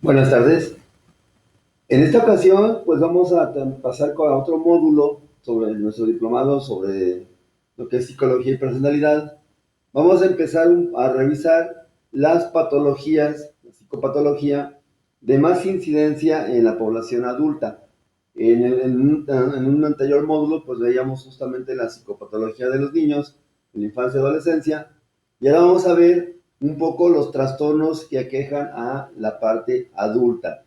Buenas tardes. En esta ocasión, pues vamos a pasar con otro módulo sobre nuestro diplomado sobre lo que es psicología y personalidad. Vamos a empezar a revisar las patologías, la psicopatología de más incidencia en la población adulta. En un anterior módulo, pues veíamos justamente la psicopatología de los niños, en la infancia y adolescencia, y ahora vamos a ver un poco los trastornos que aquejan a la parte adulta.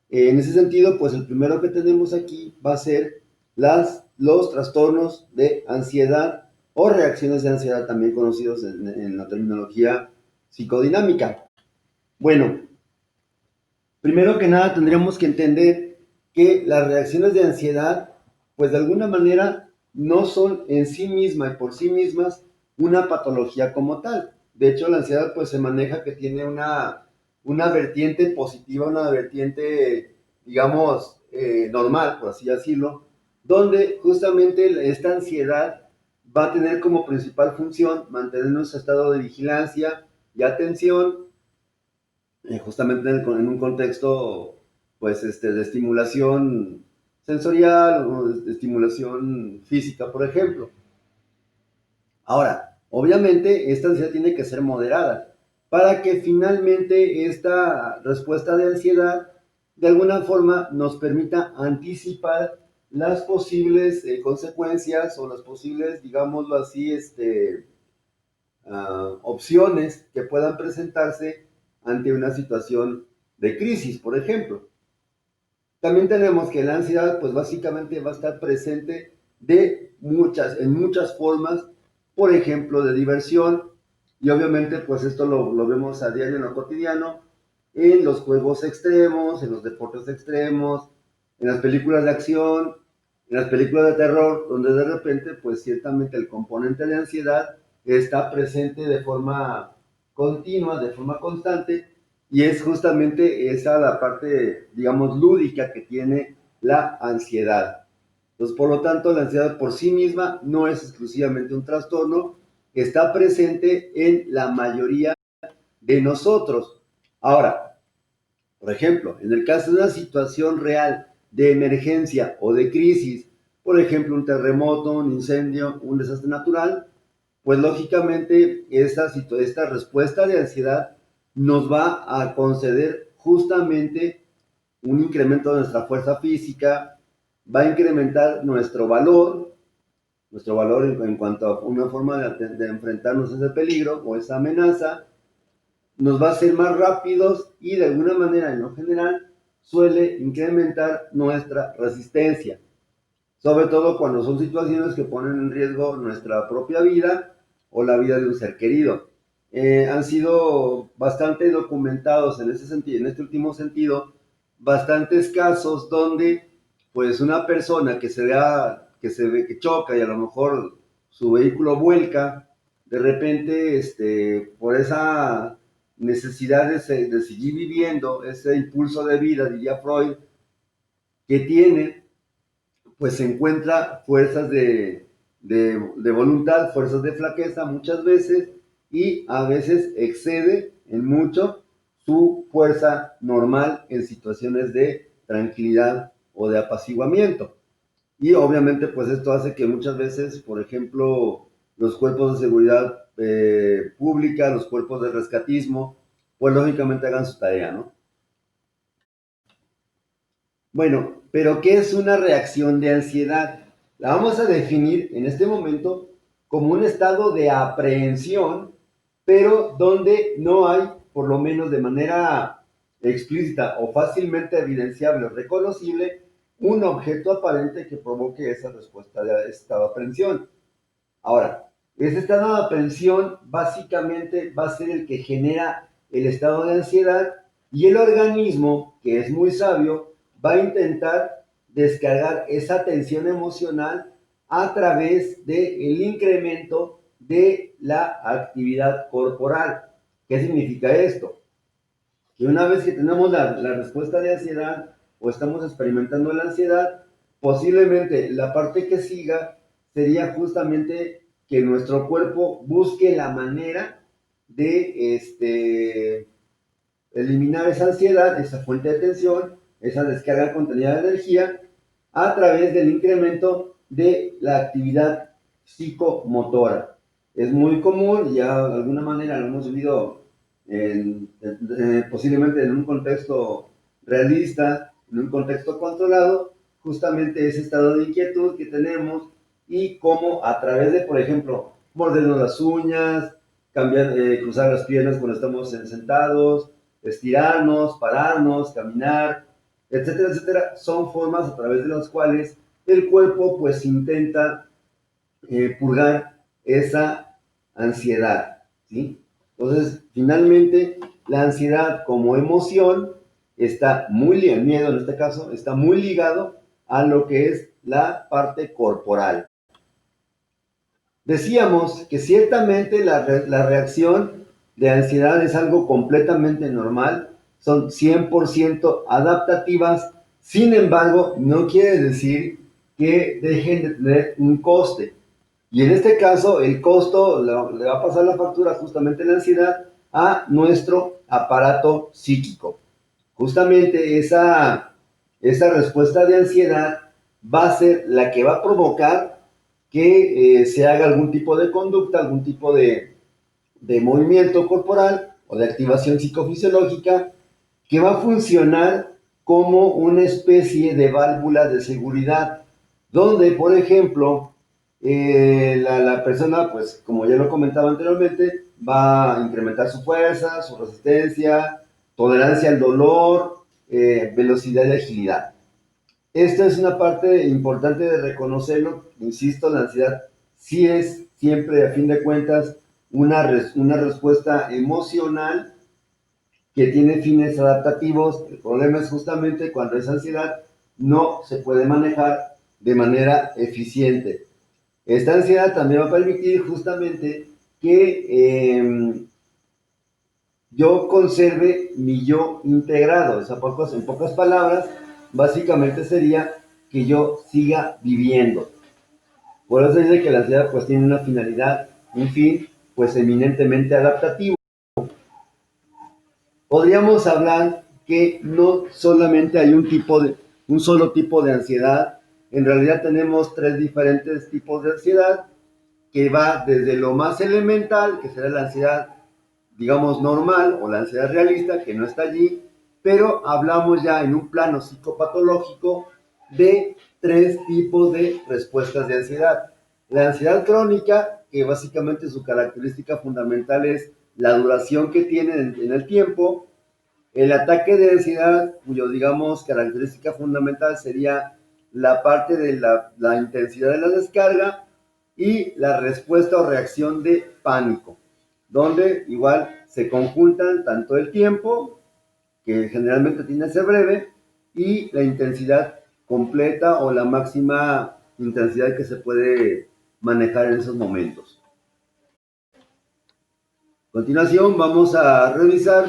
En ese sentido, pues el primero que tenemos aquí va a ser los trastornos de ansiedad o reacciones de ansiedad, también conocidos en la terminología psicodinámica. Bueno, primero que nada tendríamos que entender que las reacciones de ansiedad, pues de alguna manera no son en sí mismas y por sí mismas una patología como tal. De hecho, la ansiedad pues se maneja que tiene una vertiente positiva, una vertiente, digamos, normal, por así decirlo, donde justamente esta ansiedad va a tener como principal función mantener nuestro estado de vigilancia y atención, justamente en un contexto pues de estimulación sensorial o de estimulación física, por ejemplo. Ahora, obviamente esta ansiedad tiene que ser moderada para que finalmente esta respuesta de ansiedad de alguna forma nos permita anticipar las posibles consecuencias o las posibles, digámoslo así, opciones que puedan presentarse ante una situación de crisis, por ejemplo. También tenemos que la ansiedad, pues básicamente va a estar presente en muchas formas, por ejemplo, de diversión, y obviamente, pues esto lo vemos a diario en lo cotidiano, en los juegos extremos, en los deportes extremos, en las películas de acción, en las películas de terror, donde de repente, pues ciertamente el componente de ansiedad está presente de forma continua, de forma constante, y es justamente esa la parte, digamos, lúdica que tiene la ansiedad. Entonces, por lo tanto, la ansiedad por sí misma no es exclusivamente un trastorno, está presente en la mayoría de nosotros. Ahora, por ejemplo, en el caso de una situación real de emergencia o de crisis, por ejemplo, un terremoto, un incendio, un desastre natural, pues lógicamente esta respuesta de ansiedad nos va a conceder justamente un incremento de nuestra fuerza física, va a incrementar nuestro valor en cuanto a una forma de enfrentarnos a ese peligro o esa amenaza, nos va a hacer más rápidos y de alguna manera en lo general suele incrementar nuestra resistencia, sobre todo cuando son situaciones que ponen en riesgo nuestra propia vida o la vida de un ser querido. Han sido bastante documentados en ese sentido, en este último sentido, bastantes casos donde pues una persona que se ve que choca y a lo mejor su vehículo vuelca, de repente por esa necesidad de seguir viviendo, ese impulso de vida, diría Freud, que tiene, pues se encuentra fuerzas de voluntad, fuerzas de flaqueza muchas veces, y a veces excede en mucho su fuerza normal en situaciones de tranquilidad o de apaciguamiento. Y obviamente pues esto hace que muchas veces, por ejemplo, los cuerpos de seguridad pública, los cuerpos de rescatismo, pues lógicamente hagan su tarea, ¿no? Bueno, pero ¿qué es una reacción de ansiedad? La vamos a definir en este momento como un estado de aprehensión, pero donde no hay, por lo menos de manera explícita o fácilmente evidenciable o reconocible, un objeto aparente que provoque esa respuesta de estado de aprehensión. Ahora, ese estado de aprehensión básicamente va a ser el que genera el estado de ansiedad, y el organismo, que es muy sabio, va a intentar descargar esa tensión emocional a través del incremento de la actividad corporal. ¿Qué significa esto? Que una vez que tenemos la respuesta de ansiedad o estamos experimentando la ansiedad, posiblemente la parte que siga sería justamente que nuestro cuerpo busque la manera de eliminar esa ansiedad, esa fuente de tensión, esa descarga contenida de energía, a través del incremento de la actividad psicomotora. Es muy común, ya de alguna manera lo hemos vivido posiblemente en un contexto realista, en un contexto controlado, justamente ese estado de inquietud que tenemos y cómo a través de, por ejemplo, mordernos las uñas, cambiar, cruzar las piernas cuando estamos sentados, estirarnos, pararnos, caminar, etcétera, etcétera, son formas a través de las cuales el cuerpo pues intenta purgar esa ansiedad, ¿sí? Entonces, finalmente, la ansiedad como emoción está muy, el miedo en este caso, está muy ligado a lo que es la parte corporal. Decíamos que ciertamente la reacción de ansiedad es algo completamente normal, son 100% adaptativas, sin embargo, no quiere decir que dejen de tener un coste. Y en este caso, el costo le va a pasar la factura justamente la ansiedad a nuestro aparato psíquico. Justamente esa respuesta de ansiedad va a ser la que va a provocar que se haga algún tipo de conducta, algún tipo de movimiento corporal o de activación psicofisiológica que va a funcionar como una especie de válvula de seguridad, donde, por ejemplo, la persona, pues como ya lo comentaba anteriormente, va a incrementar su fuerza, su resistencia, tolerancia al dolor, velocidad y agilidad. Esta es una parte importante de reconocerlo. Insisto, la ansiedad sí es siempre, a fin de cuentas, una respuesta emocional que tiene fines adaptativos. El problema es justamente cuando esa ansiedad no se puede manejar de manera eficiente. Esta ansiedad también va a permitir justamente que yo conserve mi yo integrado. En pocas palabras, básicamente sería que yo siga viviendo. Por eso dice que la ansiedad pues tiene una finalidad, un fin, pues eminentemente adaptativo. Podríamos hablar que no solamente hay un solo tipo de ansiedad, en realidad tenemos tres diferentes tipos de ansiedad, que va desde lo más elemental, que será la ansiedad, digamos, normal, o la ansiedad realista, que no está allí, pero hablamos ya en un plano psicopatológico de tres tipos de respuestas de ansiedad. La ansiedad crónica, que básicamente su característica fundamental es la duración que tiene en el tiempo. El ataque de ansiedad, cuyo, digamos, característica fundamental sería la parte de la intensidad de la descarga, y la respuesta o reacción de pánico, donde igual se conjuntan tanto el tiempo, que generalmente tiende a ser breve, y la intensidad completa o la máxima intensidad que se puede manejar en esos momentos. A continuación vamos a revisar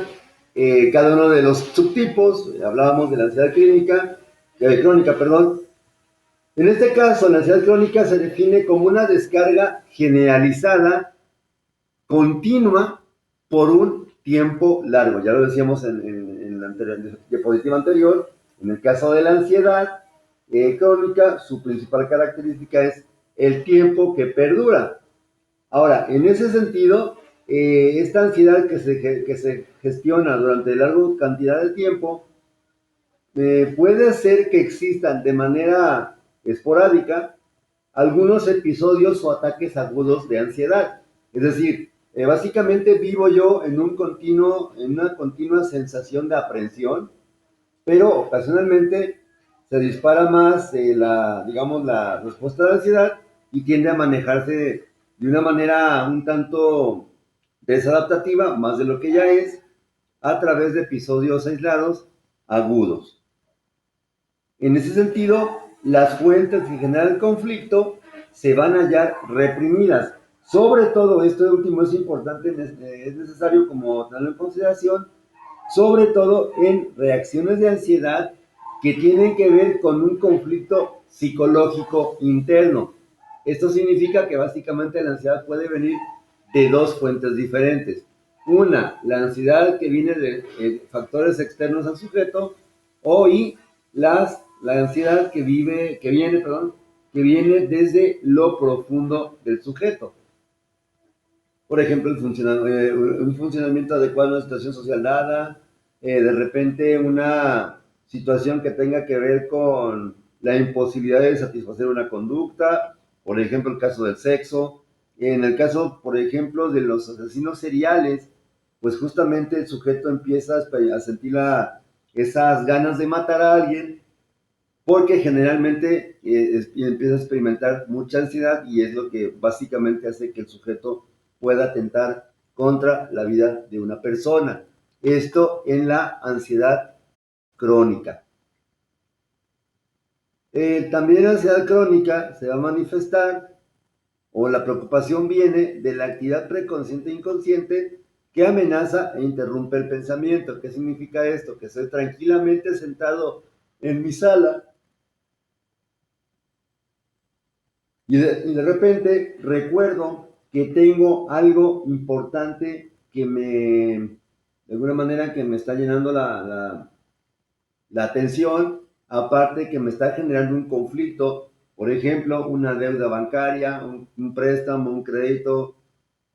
cada uno de los subtipos. Hablábamos de la ansiedad crónica, perdón. En este caso, la ansiedad crónica se define como una descarga generalizada, continua, por un tiempo largo. Ya lo decíamos en la diapositiva anterior. En el caso de la ansiedad crónica, su principal característica es el tiempo que perdura. Ahora, en ese sentido, esta ansiedad que se gestiona durante larga cantidad de tiempo puede ser que existan de manera esporádica algunos episodios o ataques agudos de ansiedad. Es decir, básicamente vivo yo en una continua sensación de aprensión, pero ocasionalmente se dispara más la respuesta de ansiedad y tiende a manejarse de una manera un tanto desadaptativa, más de lo que ya es, a través de episodios aislados agudos. En ese sentido, las fuentes que generan el conflicto se van a hallar reprimidas. Sobre todo, esto último es importante, es necesario como tenerlo en consideración, sobre todo en reacciones de ansiedad que tienen que ver con un conflicto psicológico interno. Esto significa que básicamente la ansiedad puede venir de dos fuentes diferentes. Una, la ansiedad que viene de factores externos al sujeto, y la ansiedad que viene desde lo profundo del sujeto. Por ejemplo, un funcionamiento adecuado de una situación social dada, de repente una situación que tenga que ver con la imposibilidad de satisfacer una conducta, por ejemplo, el caso del sexo. En el caso, por ejemplo, de los asesinos seriales, pues justamente el sujeto empieza a sentir esas ganas de matar a alguien porque generalmente empieza a experimentar mucha ansiedad y es lo que básicamente hace que el sujeto pueda atentar contra la vida de una persona. Esto en la ansiedad crónica. También la ansiedad crónica se va a manifestar o la preocupación viene de la actividad preconsciente e inconsciente que amenaza e interrumpe el pensamiento. ¿Qué significa esto? Que estoy tranquilamente sentado en mi sala y de repente recuerdo que tengo algo importante que de alguna manera, que me está llenando la atención, aparte que me está generando un conflicto, por ejemplo, una deuda bancaria, un préstamo, un crédito,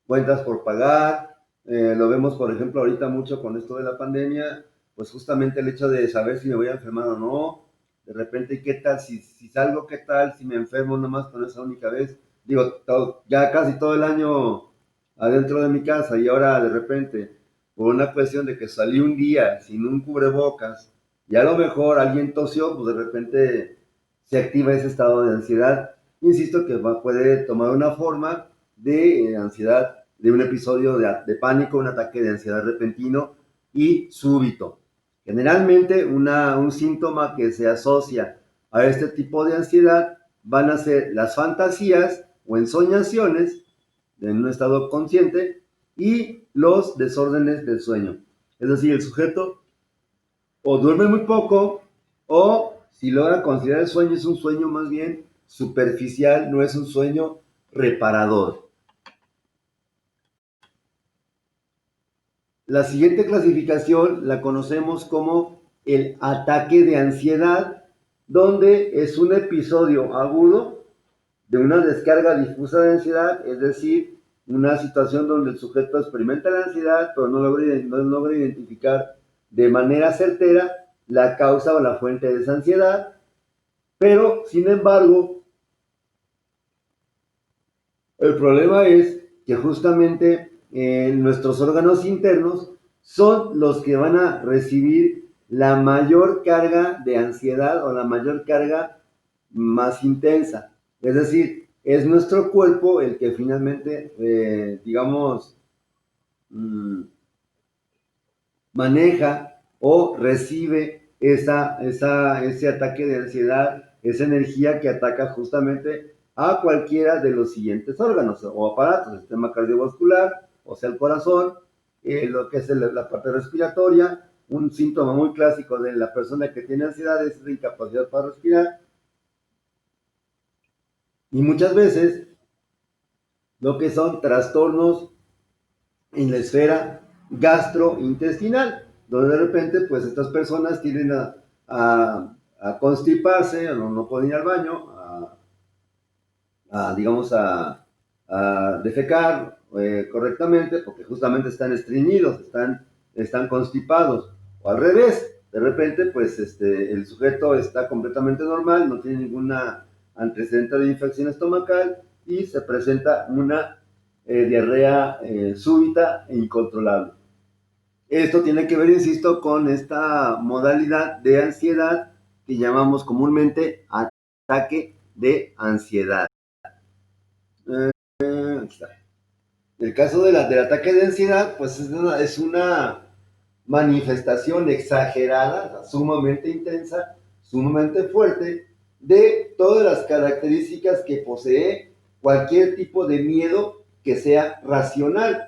cuentas por pagar. Lo vemos, por ejemplo, ahorita mucho con esto de la pandemia, pues justamente el hecho de saber si me voy a enfermar o no. De repente, ¿qué tal si salgo? ¿Qué tal si me enfermo nomás con esa única vez? Digo, ya casi todo el año adentro de mi casa y ahora de repente, por una cuestión de que salí un día sin un cubrebocas y a lo mejor alguien tosió, pues de repente se activa ese estado de ansiedad. Insisto que puede tomar una forma de ansiedad, de un episodio de pánico, un ataque de ansiedad repentino y súbito. Generalmente un síntoma que se asocia a este tipo de ansiedad van a ser las fantasías o ensoñaciones en un estado consciente y los desórdenes del sueño. Es decir, el sujeto o duerme muy poco o si logra considerar el sueño es un sueño más bien superficial, no es un sueño reparador. La siguiente clasificación la conocemos como el ataque de ansiedad, donde es un episodio agudo de una descarga difusa de ansiedad, es decir, una situación donde el sujeto experimenta la ansiedad, pero no logra identificar de manera certera la causa o la fuente de esa ansiedad, pero sin embargo, el problema es que justamente nuestros órganos internos son los que van a recibir la mayor carga de ansiedad o la mayor carga más intensa. Es decir, es nuestro cuerpo el que finalmente, digamos, maneja o recibe ese ataque de ansiedad, esa energía que ataca justamente a cualquiera de los siguientes órganos o aparatos, el sistema cardiovascular, o sea, el corazón, lo que es la parte respiratoria. Un síntoma muy clásico de la persona que tiene ansiedad es la incapacidad para respirar. Y muchas veces lo que son trastornos en la esfera gastrointestinal, donde de repente pues estas personas tienden a constiparse, no pueden ir al baño, digamos a defecar correctamente porque justamente están estreñidos, están constipados, o al revés, de repente pues el sujeto está completamente normal, no tiene ninguna antecedente de infección estomacal y se presenta una diarrea súbita e incontrolable. Esto tiene que ver, insisto, con esta modalidad de ansiedad que llamamos comúnmente ataque de ansiedad. El caso del ataque de ansiedad, pues es una manifestación exagerada, sumamente intensa, sumamente fuerte, de todas las características que posee cualquier tipo de miedo que sea racional,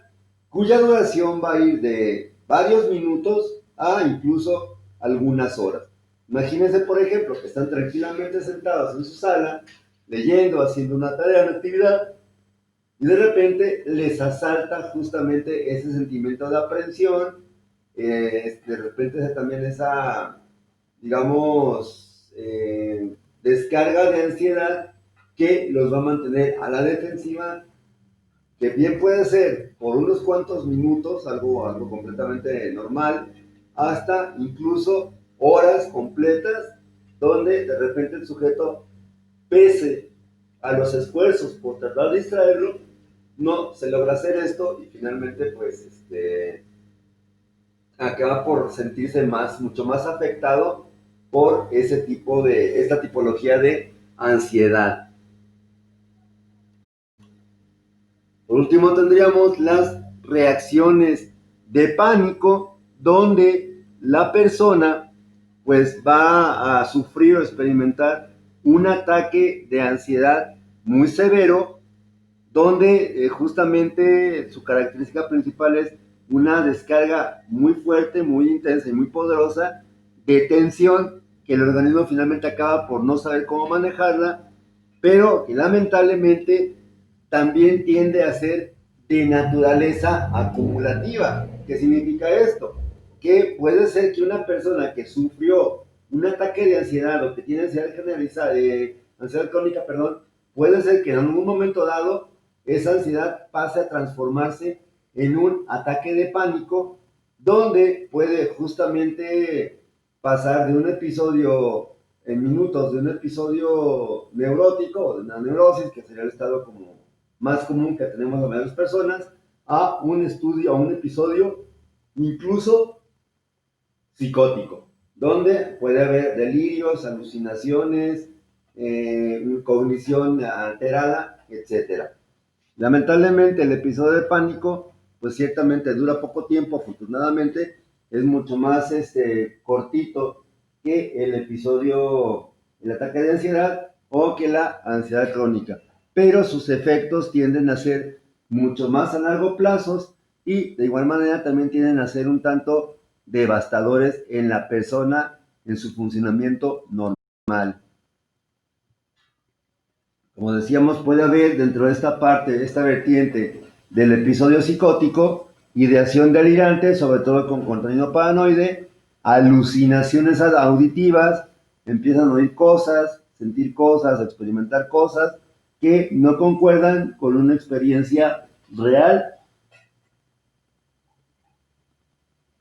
cuya duración va a ir de varios minutos a incluso algunas horas. Imagínense, por ejemplo, que están tranquilamente sentados en su sala, leyendo, haciendo una tarea, una actividad, y de repente les asalta justamente ese sentimiento de aprensión, de repente también esa, digamos, descarga de ansiedad que los va a mantener a la defensiva, que bien puede ser por unos cuantos minutos, algo completamente normal, hasta incluso horas completas, donde de repente el sujeto, pese a los esfuerzos por tratar de distraerlo, no se logra hacer esto y finalmente pues acaba por sentirse mucho más afectado por esta tipología de ansiedad. Por último tendríamos las reacciones de pánico, donde la persona pues va a sufrir o experimentar un ataque de ansiedad muy severo, donde justamente su característica principal es una descarga muy fuerte, muy intensa y muy poderosa de tensión, que el organismo finalmente acaba por no saber cómo manejarla, pero que lamentablemente también tiende a ser de naturaleza acumulativa. ¿Qué significa esto? Que puede ser que una persona que sufrió un ataque de ansiedad o que tiene ansiedad generalizada, ansiedad crónica, perdón, puede ser que en algún momento dado esa ansiedad pase a transformarse en un ataque de pánico, donde puede justamente pasar de un episodio en minutos, de un episodio neurótico o de una neurosis, que sería el estado como más común que tenemos la mayoría de las personas, a un episodio incluso psicótico, donde puede haber delirios, alucinaciones, cognición alterada, etcétera. Lamentablemente el episodio de pánico, pues ciertamente dura poco tiempo, afortunadamente, es mucho más cortito que el ataque de ansiedad o que la ansiedad crónica, pero sus efectos tienden a ser mucho más a largo plazo y de igual manera también tienden a ser un tanto devastadores en la persona en su funcionamiento normal. Como decíamos, puede haber dentro de esta parte, esta vertiente del episodio psicótico, ideación delirante, sobre todo con contenido paranoide, alucinaciones auditivas, empiezan a oír cosas, sentir cosas, experimentar cosas que no concuerdan con una experiencia real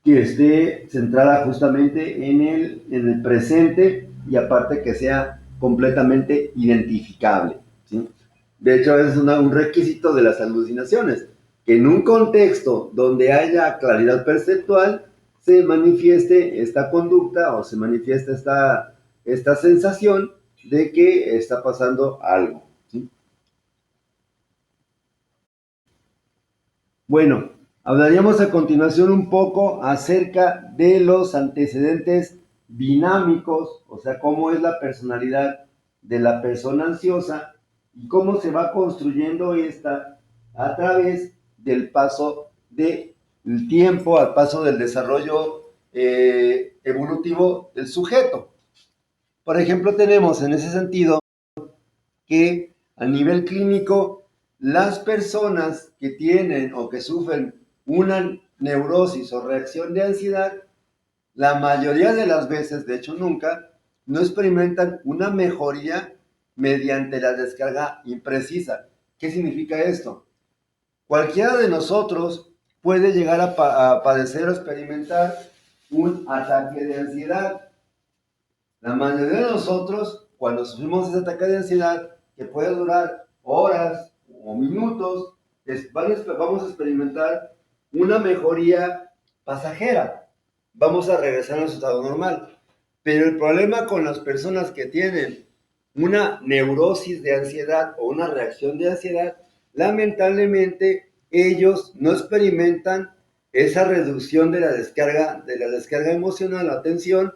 que esté centrada justamente en el presente y aparte que sea completamente identificable, ¿sí? De hecho, es un requisito de las alucinaciones, que en un contexto donde haya claridad perceptual se manifieste esta conducta o se manifieste esta sensación de que está pasando algo, ¿sí? Bueno, hablaríamos a continuación un poco acerca de los antecedentes dinámicos, o sea, cómo es la personalidad de la persona ansiosa y cómo se va construyendo esta a través del paso del tiempo, al paso del desarrollo evolutivo del sujeto. Por ejemplo, tenemos en ese sentido que a nivel clínico las personas que tienen o que sufren una neurosis o reacción de ansiedad, la mayoría de las veces, de hecho nunca, no experimentan una mejoría mediante la descarga imprecisa. ¿Qué significa esto? Cualquiera de nosotros puede llegar a padecer o experimentar un ataque de ansiedad. La mayoría de nosotros, cuando sufrimos ese ataque de ansiedad, que puede durar horas o minutos, vamos a experimentar una mejoría pasajera. Vamos a regresar a nuestro estado normal. Pero el problema con las personas que tienen una neurosis de ansiedad o una reacción de ansiedad, lamentablemente ellos no experimentan esa reducción de la descarga emocional, la tensión,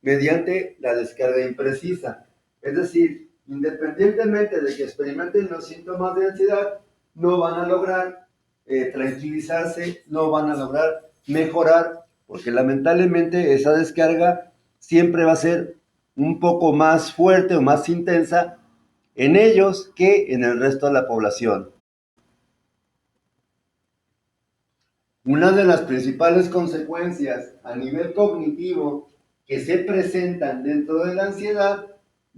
mediante la descarga imprecisa. Es decir, independientemente de que experimenten los síntomas de ansiedad, no van a lograr tranquilizarse, no van a lograr mejorar, porque lamentablemente esa descarga siempre va a ser un poco más fuerte o más intensa en ellos que en el resto de la población. una de las principales consecuencias a nivel cognitivo que se presentan dentro de la ansiedad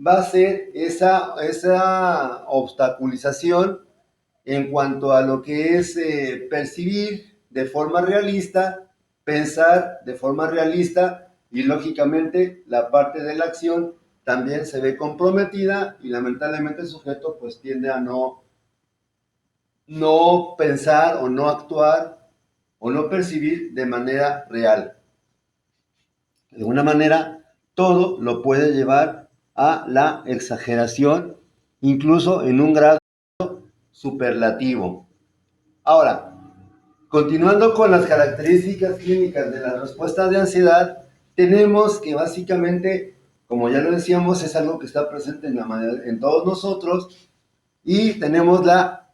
va a ser esa obstaculización en cuanto a lo que es percibir de forma realista, pensar de forma realista y lógicamente la parte de la acción también se ve comprometida y lamentablemente el sujeto pues tiende a no pensar o no actuar o no percibir de manera real. De alguna manera, todo lo puede llevar a la exageración, incluso en un grado superlativo. Ahora, continuando con las características clínicas de las respuestas de ansiedad, tenemos que básicamente, como ya lo decíamos, es algo que está presente en todos nosotros y tenemos la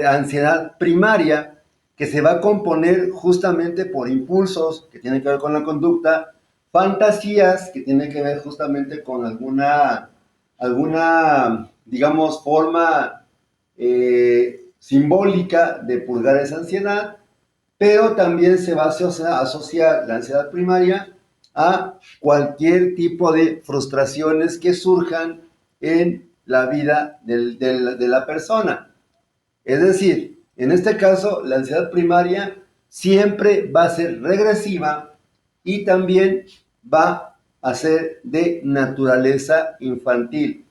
ansiedad primaria que se va a componer justamente por impulsos que tienen que ver con la conducta, fantasías que tienen que ver justamente con alguna digamos, forma simbólica de purgar esa ansiedad, pero también se va a asociar la ansiedad primaria a cualquier tipo de frustraciones que surjan en la vida de la persona. Es decir, en este caso, la ansiedad primaria siempre va a ser regresiva y también va a ser de naturaleza infantil.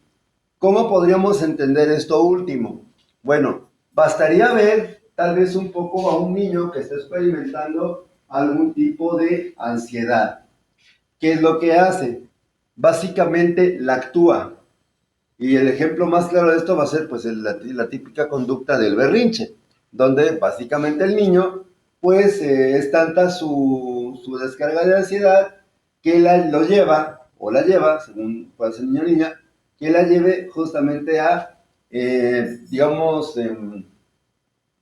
¿Cómo podríamos entender esto último? Bueno, bastaría ver tal vez un poco a un niño que está experimentando algún tipo de ansiedad. ¿Qué es lo que hace? Básicamente la actúa. Y el ejemplo más claro de esto va a ser pues la típica conducta del berrinche, donde básicamente el niño pues es tanta su descarga de ansiedad que lo lleva o la lleva, según puede ser niño o niña, que la lleve justamente a, digamos,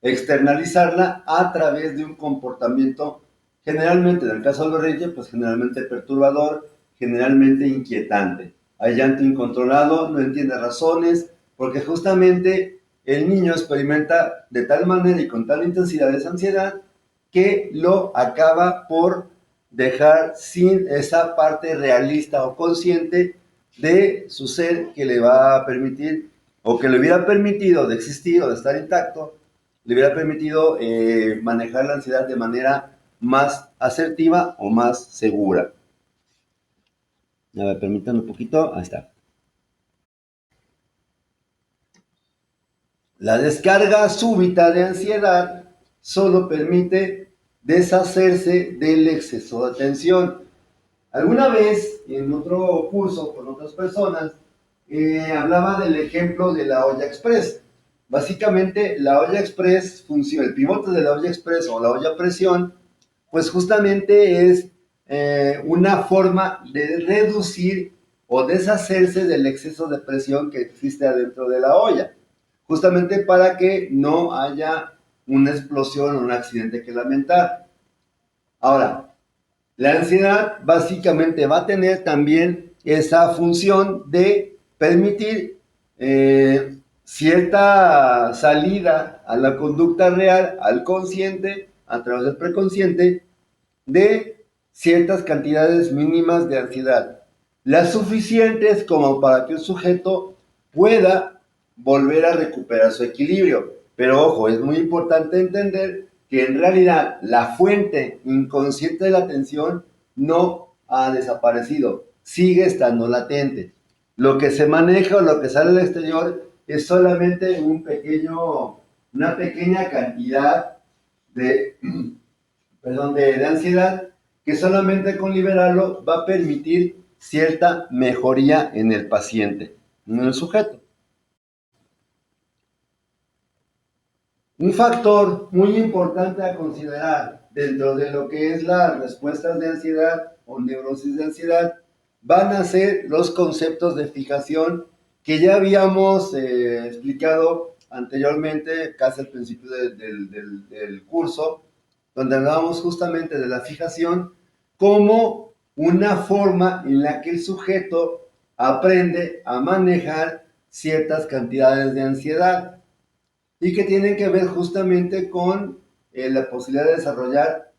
externalizarla a través de un comportamiento generalmente, en el caso del berrinche, pues generalmente perturbador, generalmente inquietante. Hay llanto incontrolado, no entiende razones, porque justamente el niño experimenta de tal manera y con tal intensidad esa ansiedad que lo acaba por dejar sin esa parte realista o consciente de su ser que le va a permitir o que le hubiera permitido de existir o de estar intacto, le hubiera permitido manejar la ansiedad de manera más asertiva o más segura. A ver, permítanme un poquito. Ahí está. La descarga súbita de ansiedad solo permite deshacerse del exceso de tensión. Alguna vez, en otro curso con otras personas, hablaba del ejemplo de la olla express. Básicamente, la olla express funciona, el pivote de la olla express o la olla a presión, pues justamente es una forma de reducir o deshacerse del exceso de presión que existe adentro de la olla, justamente para que no haya una explosión o un accidente que lamentar. Ahora, la ansiedad básicamente va a tener también esa función de permitir cierta salida a la conducta real, al consciente, a través del preconsciente, de ciertas cantidades mínimas de ansiedad, las suficientes como para que un sujeto pueda volver a recuperar su equilibrio. Pero ojo, es muy importante entender que en realidad la fuente inconsciente de la tensión no ha desaparecido, sigue estando latente. Lo que se maneja o lo que sale al exterior es solamente una pequeña cantidad de, de ansiedad que solamente con liberarlo va a permitir cierta mejoría en el paciente, en el sujeto. Un factor muy importante a considerar dentro de lo que es las respuestas de ansiedad o neurosis de ansiedad van a ser los conceptos de fijación que ya habíamos explicado anteriormente, casi al principio del curso, donde hablábamos justamente de la fijación como una forma en la que el sujeto aprende a manejar ciertas cantidades de ansiedad y que tienen que ver justamente con la posibilidad de desarrollar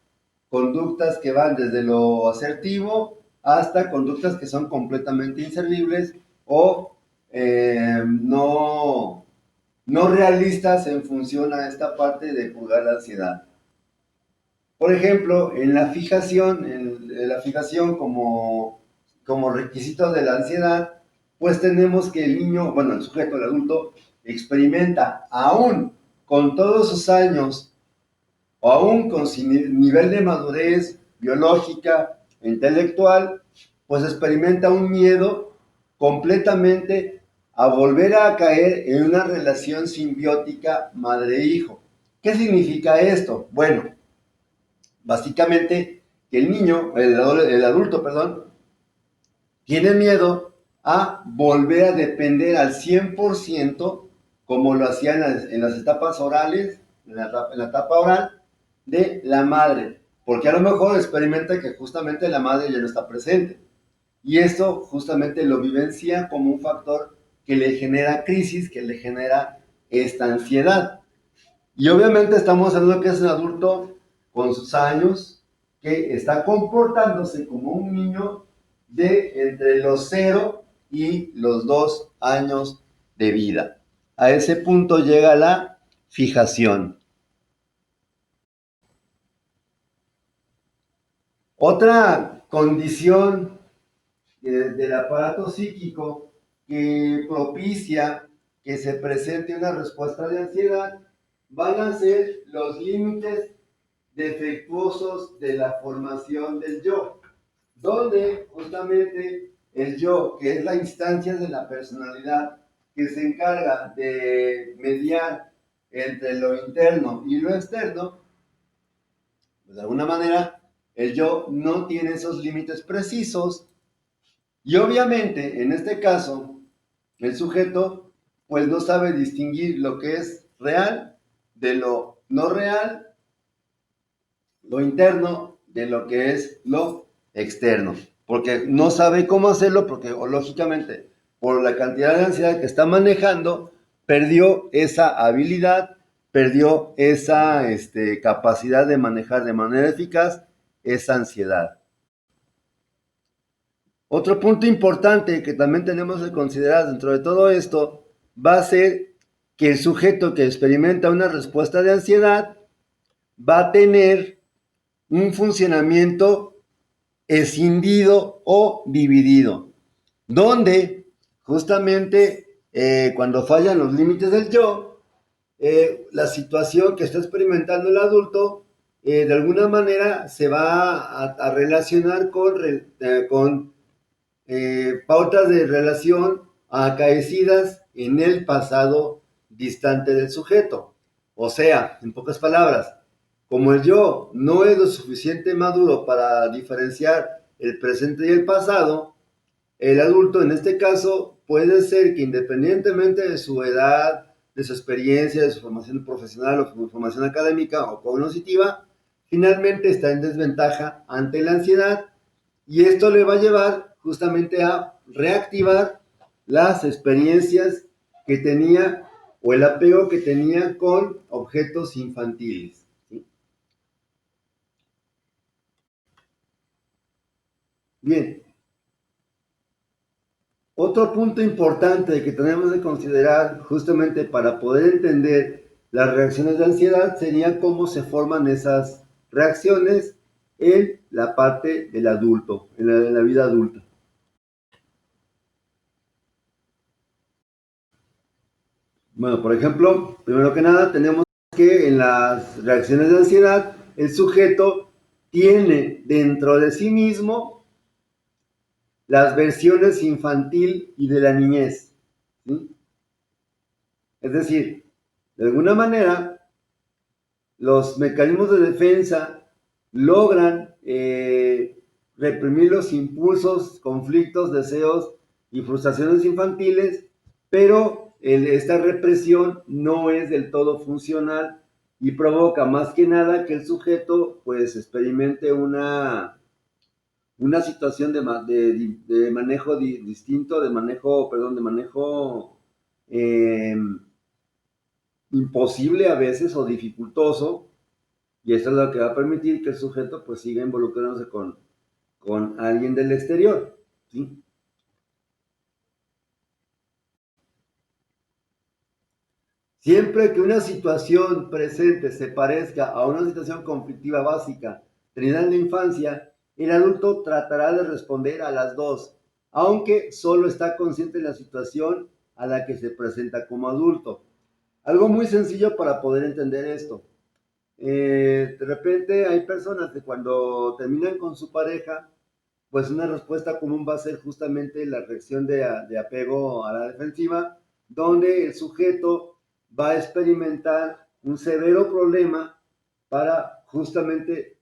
conductas que van desde lo asertivo hasta conductas que son completamente inservibles o no realistas en función a esta parte de purgar la ansiedad. Por ejemplo, en la fijación, como requisito de la ansiedad, pues tenemos que el niño, bueno, el sujeto, el adulto, experimenta aún con todos sus años o aún con su nivel de madurez biológica e intelectual, pues experimenta un miedo completamente a volver a caer en una relación simbiótica madre-hijo. ¿Qué significa esto? Bueno, básicamente que el adulto, perdón, tiene miedo a volver a depender al 100% como lo hacía en las etapas orales, en la etapa oral de la madre, porque a lo mejor experimenta que justamente la madre ya no está presente. Y esto justamente lo vivencia como un factor que le genera crisis, que le genera esta ansiedad. Y obviamente estamos hablando que es un adulto con sus años que está comportándose como un niño de entre los 0 y los 2 años de vida. A ese punto llega la fijación. Otra condición del aparato psíquico que propicia que se presente una respuesta de ansiedad van a ser los límites defectuosos de la formación del yo, donde justamente el yo, que es la instancia de la personalidad que se encarga de mediar entre lo interno y lo externo, pues de alguna manera el yo no tiene esos límites precisos y obviamente en este caso el sujeto pues no sabe distinguir lo que es real de lo no real, lo interno de lo que es lo externo, porque no sabe cómo hacerlo, porque lógicamente por la cantidad de ansiedad que está manejando, perdió esa habilidad, perdió esa capacidad de manejar de manera eficaz esa ansiedad. Otro punto importante que también tenemos que considerar dentro de todo esto va a ser que el sujeto que experimenta una respuesta de ansiedad va a tener un funcionamiento escindido o dividido, donde justamente cuando fallan los límites del yo, la situación que está experimentando el adulto de alguna manera se va a relacionar con pautas de relación acaecidas en el pasado distante del sujeto. O sea, en pocas palabras, como el yo no es lo suficiente maduro para diferenciar el presente y el pasado, el adulto en este caso puede ser que independientemente de su edad, de su experiencia, de su formación profesional o su formación académica o cognitiva, finalmente está en desventaja ante la ansiedad y esto le va a llevar justamente a reactivar las experiencias que tenía o el apego que tenía con objetos infantiles. ¿Sí? Bien, otro punto importante que tenemos que considerar justamente para poder entender las reacciones de ansiedad sería cómo se forman esas reacciones en la parte del adulto, en la vida adulta. Bueno, por ejemplo, primero que nada tenemos que en las reacciones de ansiedad el sujeto tiene dentro de sí mismo las versiones infantil y de la niñez. ¿Sí? Es decir, de alguna manera los mecanismos de defensa logran reprimir los impulsos, conflictos, deseos y frustraciones infantiles, pero esta represión no es del todo funcional y provoca más que nada que el sujeto pues experimente una situación de manejo distinto, de manejo imposible a veces o dificultoso Y esto es lo que va a permitir que el sujeto pues siga involucrándose con alguien del exterior, ¿sí? Siempre que una situación presente se parezca a una situación conflictiva básica tenida en la infancia, el adulto tratará de responder a las dos, aunque solo está consciente de la situación a la que se presenta como adulto. Algo muy sencillo para poder entender esto. De repente hay personas que cuando terminan con su pareja, pues una respuesta común va a ser justamente la reacción de apego a la defensiva, donde el sujeto va a experimentar un severo problema para justamente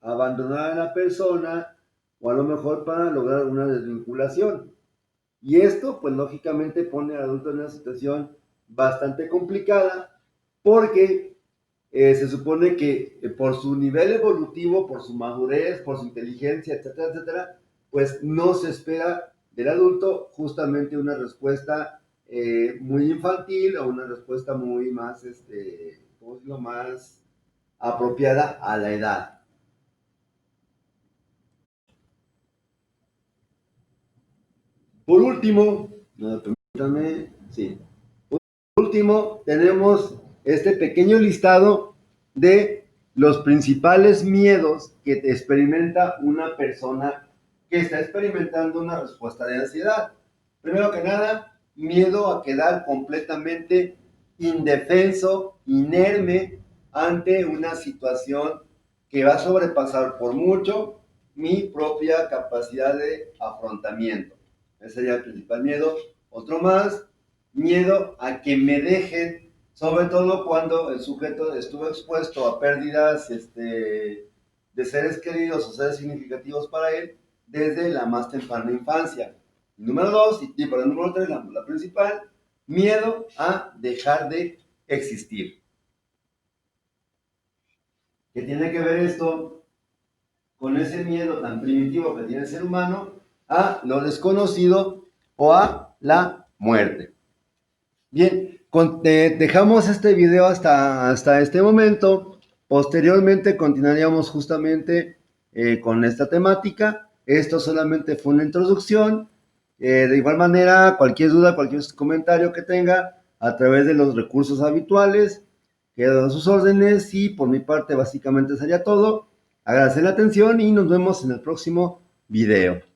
abandonar a la persona o a lo mejor para lograr una desvinculación. Y esto, pues lógicamente pone al adulto en una situación bastante complicada porque se supone que por su nivel evolutivo, por su madurez, por su inteligencia, etcétera, etcétera, pues no se espera del adulto justamente una respuesta muy infantil o una respuesta muy más, ¿cómo decirlo?, más apropiada a la edad. Por último, permítanme, sí, último, tenemos este pequeño listado de los principales miedos que experimenta una persona que está experimentando una respuesta de ansiedad. Primero que nada, miedo a quedar completamente indefenso, inerme ante una situación que va a sobrepasar por mucho mi propia capacidad de afrontamiento. Ese sería el principal miedo. Otro más, miedo a que me dejen, sobre todo cuando el sujeto estuvo expuesto a pérdidas de seres queridos o seres significativos para él desde la más temprana infancia. Número dos, y para el número tres, la principal, miedo a dejar de existir. ¿Qué tiene que ver esto con ese miedo tan primitivo que tiene el ser humano a lo desconocido o a la muerte? Bien, dejamos este video hasta este momento. Posteriormente continuaríamos justamente con esta temática. Esto solamente fue una introducción. De igual manera, cualquier duda, cualquier comentario que tenga a través de los recursos habituales, quedo a sus órdenes y por mi parte básicamente sería todo. Agradecer la atención y nos vemos en el próximo video.